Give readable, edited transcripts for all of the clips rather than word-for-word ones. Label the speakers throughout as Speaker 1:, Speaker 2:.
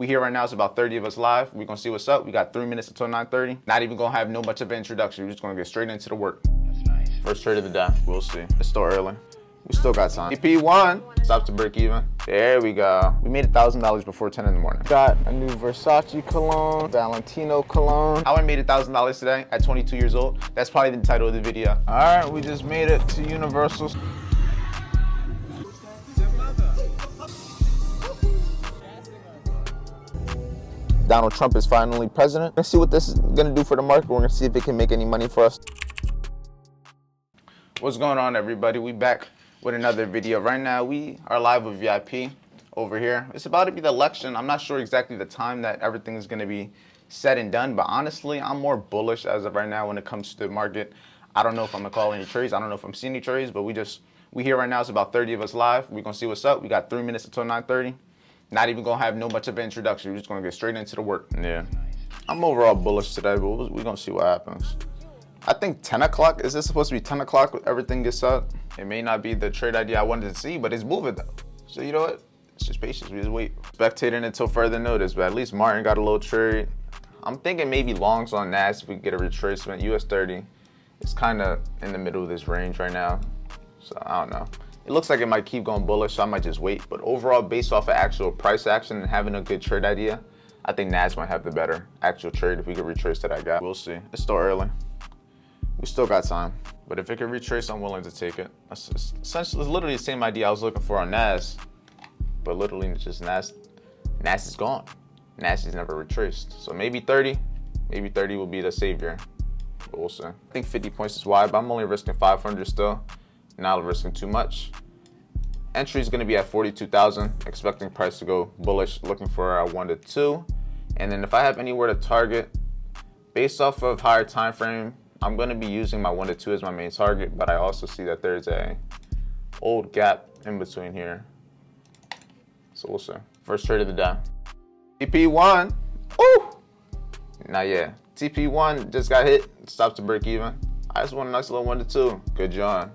Speaker 1: We here right now. It's about 30 of us live. We're gonna see what's up. We got 3 minutes until 9:30. Not even gonna have no much of an introduction. We're just gonna get straight into the work. That's nice. First trade of the day. We'll see. It's still early. We still got time. EP1 stops to break even. There we go. We made $1,000 before 10 in the morning. Got a new Versace cologne, Valentino cologne. How I made $1,000 today at 22 years old. That's probably the title of the video. All right, we just made it to Universal. Donald Trump is finally president. Let's see what this is gonna do for the market. We're gonna see if it can make any money for us. What's going on, everybody? We back with another video. Right now, we are live with VIP over here. It's about to be the election. I'm not sure exactly the time that everything is gonna be said and done, but honestly, I'm more bullish as of right now when it comes to the market. I don't know if I'm gonna call any trades. I don't know if I'm seeing any trades, but we here right now. It's about 30 of us live. We're gonna see what's up. We got 3 minutes until 9:30. Not even gonna have no much of an introduction. We're just gonna get straight into the work. Yeah, I'm overall bullish today, but we're gonna see what happens. I think 10 o'clock, is this supposed to be 10 o'clock when everything gets up? It may not be the trade idea I wanted to see, but it's moving though. So you know what? It's just patience, we just wait. Spectating until further notice, but at least Martin got a little trade. I'm thinking maybe longs on NAS if we get a retracement. US 30, it's kind of in the middle of this range right now. So I don't know. It looks like it might keep going bullish, so I might just wait. But overall, based off of actual price action and having a good trade idea, I think NAS might have the better actual trade if we could retrace that I got. We'll see. It's still early. We still got time. But if it can retrace, I'm willing to take it. It's literally the same idea I was looking for on NAS, but literally it's just NAS is gone. NAS is never retraced. So maybe 30 will be the savior. But we'll see. I think 50 points is wide, but I'm only risking 500 still. Not risking too much. Entry is going to be at 42,000. Expecting price to go bullish. Looking for a 1 to 2. And then if I have anywhere to target, based off of higher time frame, I'm going to be using my 1 to 2 as my main target. But I also see that there's a old gap in between here. So we'll see. First trade of the day. TP1. Ooh. Not yet. TP1 just got hit. Stops to break even. I just want a nice little 1 to 2. Good John.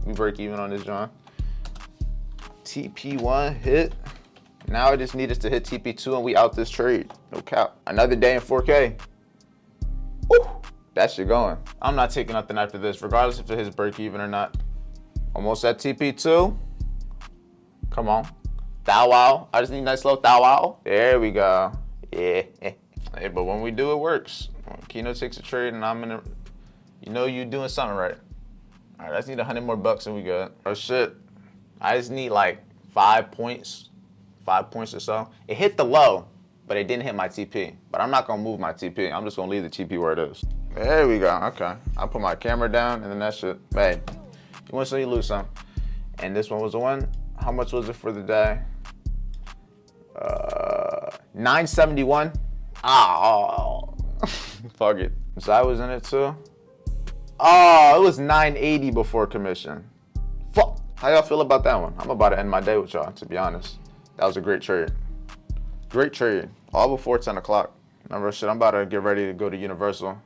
Speaker 1: We break even on this, John. TP1 hit. Now I just need us to hit TP2 and we out this trade. No cap. Another day in 4K. Woo! That shit going. I'm not taking nothing after this, regardless if it hits break even or not. Almost at TP2. Come on. Thou wow. I just need a nice little thou wow. There we go. Yeah. Hey, but when we do, it works. When Keno takes a trade and I'm in a, you know you doing something right. All right, I just need 100 more bucks and we good. Oh shit, I just need like 5 points or so. It hit the low, but it didn't hit my TP. But I'm not gonna move my TP. I'm just gonna leave the TP where it is. There we go, okay. I'll put my camera down and then that shit, hey, you win some, you lose some. And this one was the one. How much was it for the day? 971. Oh, fuck it. So I was in it too. Oh, it was 980 before commission. Fuck. How y'all feel about that one? I'm about to end my day with y'all, to be honest. That was a great trade. Great trade. All before 10 o'clock. Remember, shit, I'm about to get ready to go to Universal.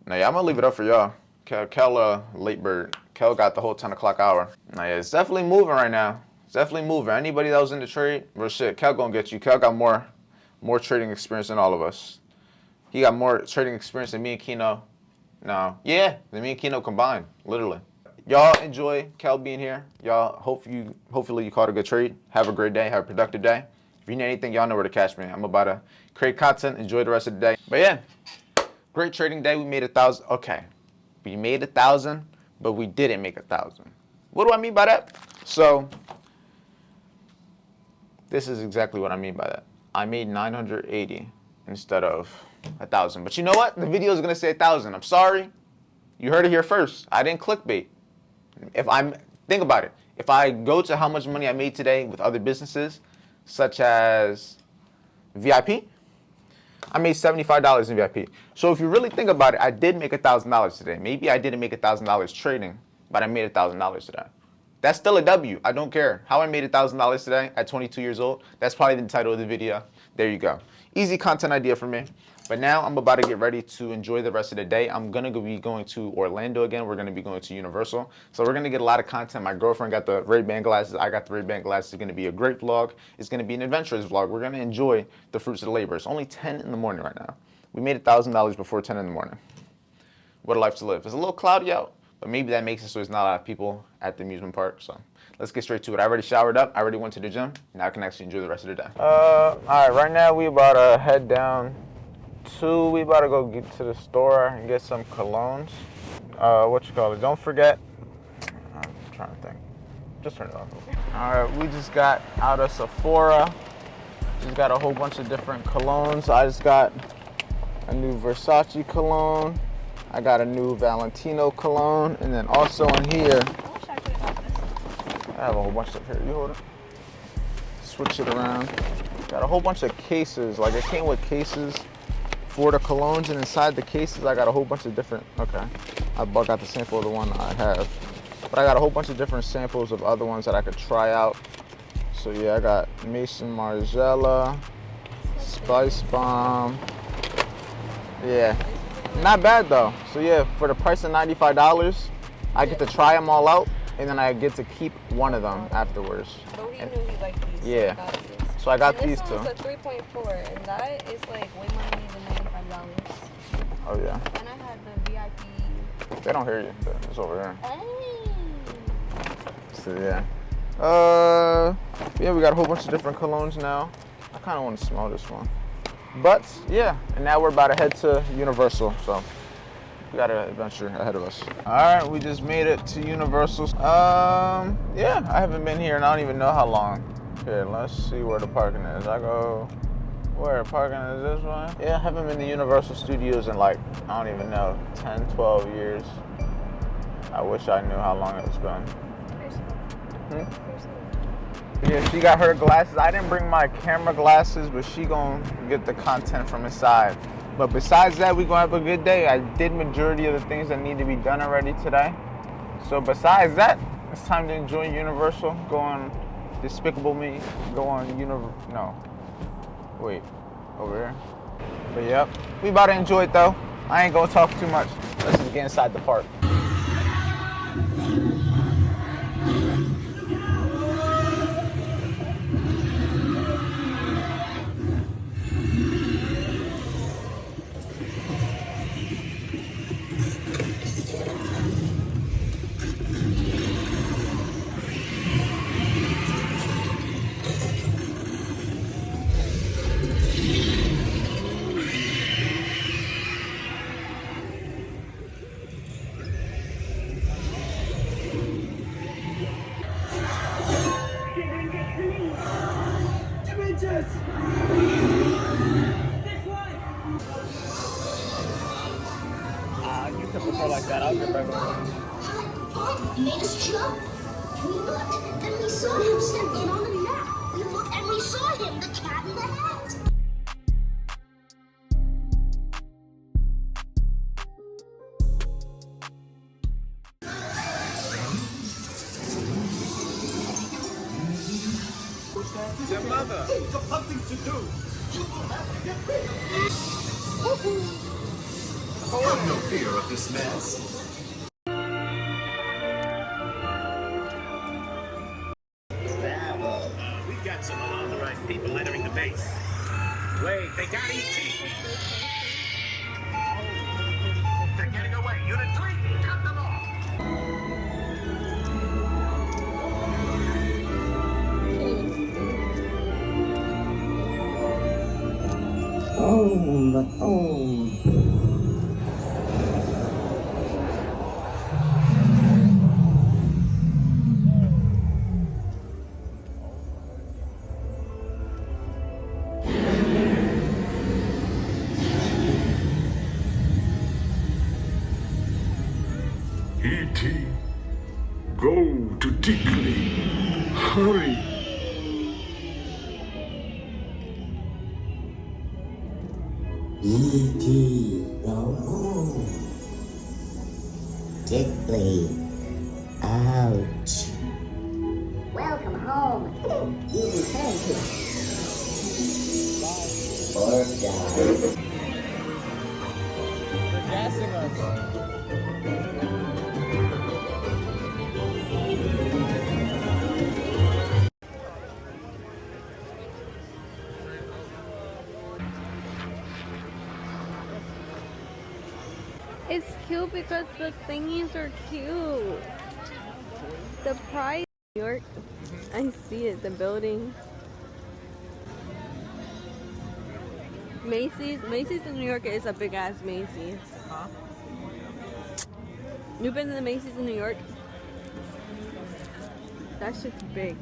Speaker 1: Now, yeah, I'm gonna leave it up for y'all. Kel, late bird. Kel got the whole 10 o'clock hour. Now, yeah, it's definitely moving right now. It's definitely moving. Anybody that was in the trade, bro, shit, Kel gonna get you. Kel got more trading experience than all of us. He got more trading experience than me and Keno. No, yeah, me and Keno combined, literally. Y'all enjoy Kel being here. Y'all, hopefully you caught a good trade. Have a great day, have a productive day. If you need anything, y'all know where to catch me. I'm about to create content, enjoy the rest of the day. But yeah, great trading day. We made 1,000. Okay, we made 1,000, but we didn't make 1,000. What do I mean by that? So, this is exactly what I mean by that. I made 980 instead of 1,000. But you know what? The video is gonna say 1,000. I'm sorry. You heard it here first. I didn't clickbait. Think about it. If I go to how much money I made today with other businesses, such as VIP, I made $75 in VIP. So if you really think about it, I did make $1,000 today. Maybe I didn't make $1,000 trading, but I made $1,000 today. That's still a W. I don't care. How I made $1,000 today at 22 years old, that's probably the title of the video. There you go. Easy content idea for me. But now I'm about to get ready to enjoy the rest of the day. I'm going to be going to Orlando again. We're going to be going to Universal. So we're going to get a lot of content. My girlfriend got the Ray-Ban glasses. I got the Ray-Ban glasses. It's going to be a great vlog. It's going to be an adventurous vlog. We're going to enjoy the fruits of the labor. It's only 10 in the morning right now. We made $1,000 before 10 in the morning. What a life to live. It's a little cloudy out, but maybe that makes it so there's not a lot of people at the amusement park. So let's get straight to it. I already showered up. I already went to the gym. Now I can actually enjoy the rest of the day. All right, right now we about to head down to, we about to go get to the store and get some colognes. Don't forget, I'm trying to think. Just turn it off. All right, we just got out of Sephora. Just got a whole bunch of different colognes. I just got a new Versace cologne. I got a new Valentino cologne, and then also in here, I have a whole bunch of stuff here. You hold it. Switch it around. Got a whole bunch of cases. Like, it came with cases for the colognes, and inside the cases, I got a whole bunch of different. Okay, I got the sample of the one I have, but I got a whole bunch of different samples of other ones that I could try out. So yeah, I got Maison Margiela, Spice Bomb. Yeah. Not bad though. So yeah, for the price of $95, I get to try them all out, and then I get to keep one of them afterwards.
Speaker 2: But we knew he liked these.
Speaker 1: Yeah. So I got these two.
Speaker 2: This one was a 3.4, and that is like way more money than $95.
Speaker 1: Oh yeah.
Speaker 2: And I had the VIP.
Speaker 1: They don't hear you. It's over there.
Speaker 2: Hey.
Speaker 1: So yeah. Yeah, we got a whole bunch of different colognes now. I kind of want to smell this one. But yeah, and now we're about to head to Universal, so we got an adventure ahead of us. All right, we just made it to Universal. Yeah, I haven't been here and I don't even know how long. Here, let's see where the parking is. Where the parking is this one? Yeah, I haven't been to Universal Studios in like, I don't even know, 10, 12 years. I wish I knew how long it's been. Yeah, she got her glasses. I didn't bring my camera glasses, but she gonna get the content from inside. But besides that, we gonna have a good day. I did majority of the things that need to be done already today. So besides that, it's time to enjoy Universal. Go on Despicable Me. Go on over here. But yep, we about to enjoy it though. I ain't gonna talk too much. Let's just get inside the park. You can prefer like that. I'll get back on.
Speaker 3: Made us jump. We looked, and we saw him step in on the map. We looked, and we saw him, the cat in the hat.
Speaker 4: Your mother. Think of something to do. You will have to get ready. Have no fear of this mess. Bravo. We got some unauthorized people entering the base. Wait, they got ET. They're getting away. Unit 3, cut them off.
Speaker 5: E.T., go to Dickley. Hurry.
Speaker 6: E.T. go home. Dickley out.
Speaker 1: gassing us.
Speaker 2: It's cute because the thingies are cute. The price, New York. I see it. The building. Macy's in New York is a big ass Macy's.
Speaker 1: Huh?
Speaker 2: You've been to the Macy's in New York? That shit's big.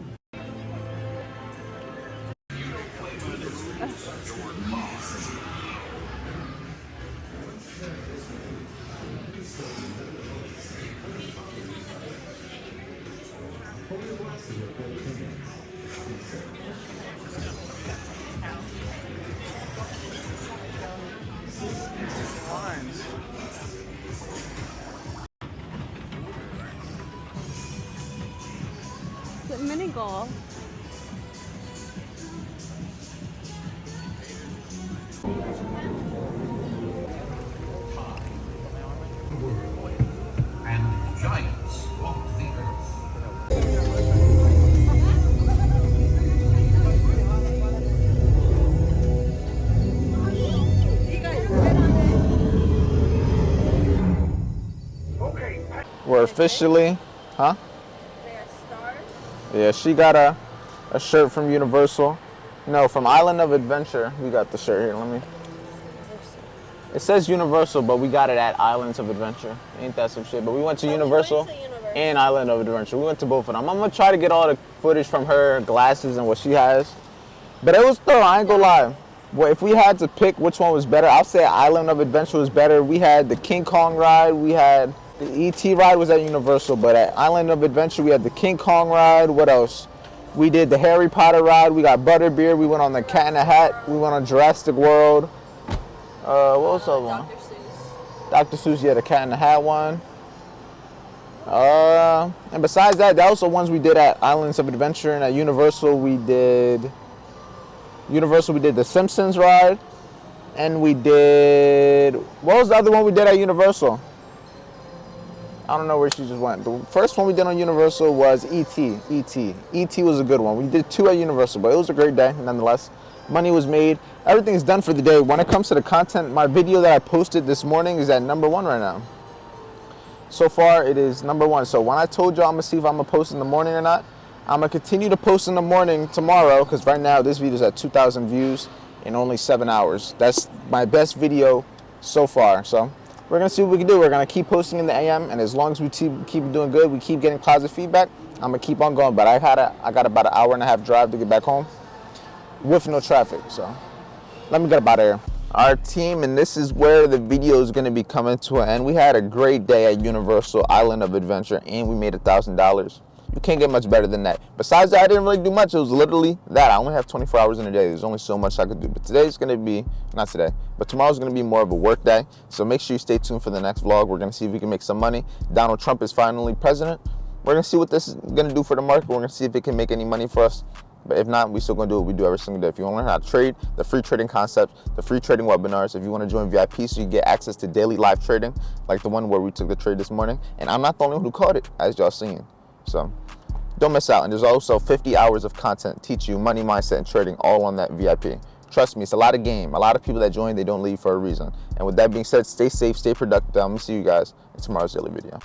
Speaker 1: Lines.
Speaker 2: It's a mini golf.
Speaker 4: And giants walk the earth.
Speaker 1: We're officially, huh?
Speaker 2: They are stars.
Speaker 1: Yeah, she got a shirt from Universal. No, from Island of Adventure. We got the shirt here. Let me. It says Universal, but we got it at Islands of Adventure. Ain't that some shit? But we went to Universal and Island of Adventure. We went to both of them. I'm gonna try to get all the footage from her glasses and what she has. But it was thorough. I ain't gonna lie. Well, if we had to pick which one was better, I'll say Island of Adventure was better. We had the King Kong ride. We had the ET ride was at Universal, but at Island of Adventure we had the King Kong ride. What else? We did the Harry Potter ride. We got Butterbeer. We went on the Cat in the Hat. We went on Jurassic World. What was the other one?
Speaker 2: Dr. Seuss.
Speaker 1: Dr. Seuss, yeah, the Cat in the Hat one. And besides that, that was the ones we did at Islands of Adventure, and at Universal we did the Simpsons ride, and we did, what was the other one we did at Universal? I don't know where she just went. The first one we did on Universal was E.T. E.T. was a good one. We did 2 at Universal, but it was a great day nonetheless. Money was made. Everything's done for the day. When it comes to the content, my video that I posted this morning is at #1 right now. So far, it is #1. So when I told y'all I'm gonna see if I'm gonna post in the morning or not, I'm gonna continue to post in the morning tomorrow, because right now this video is at 2,000 views in only 7 hours. That's my best video so far. So we're gonna see what we can do. We're gonna keep posting in the AM, and as long as we keep doing good, we keep getting positive feedback, I'm gonna keep on going. But I got about an hour and a half drive to get back home with no traffic. So let me get up out of here. Our team, and this is where the video is going to be coming to an end. We had a great day at Universal Island of Adventure, and we made $1,000. You can't get much better than that. Besides that, I didn't really do much. It was literally that. I only have 24 hours in a day. There's only so much I could do. But today's going to be, not today, but tomorrow's going to be more of a work day. So make sure you stay tuned for the next vlog. We're going to see if we can make some money. Donald Trump is finally president. We're going to see what this is going to do for the market. We're going to see if it can make any money for us. But if not, we still gonna do what we do every single day. If you wanna learn how to trade, the free trading concepts, the free trading webinars, if you wanna join VIP so you get access to daily live trading, like the one where we took the trade this morning. And I'm not the only one who caught it, as y'all seen. So don't miss out. And there's also 50 hours of content teach you money mindset and trading all on that VIP. Trust me, it's a lot of game. A lot of people that join, they don't leave for a reason. And with that being said, stay safe, stay productive. I'm gonna see you guys in tomorrow's daily video.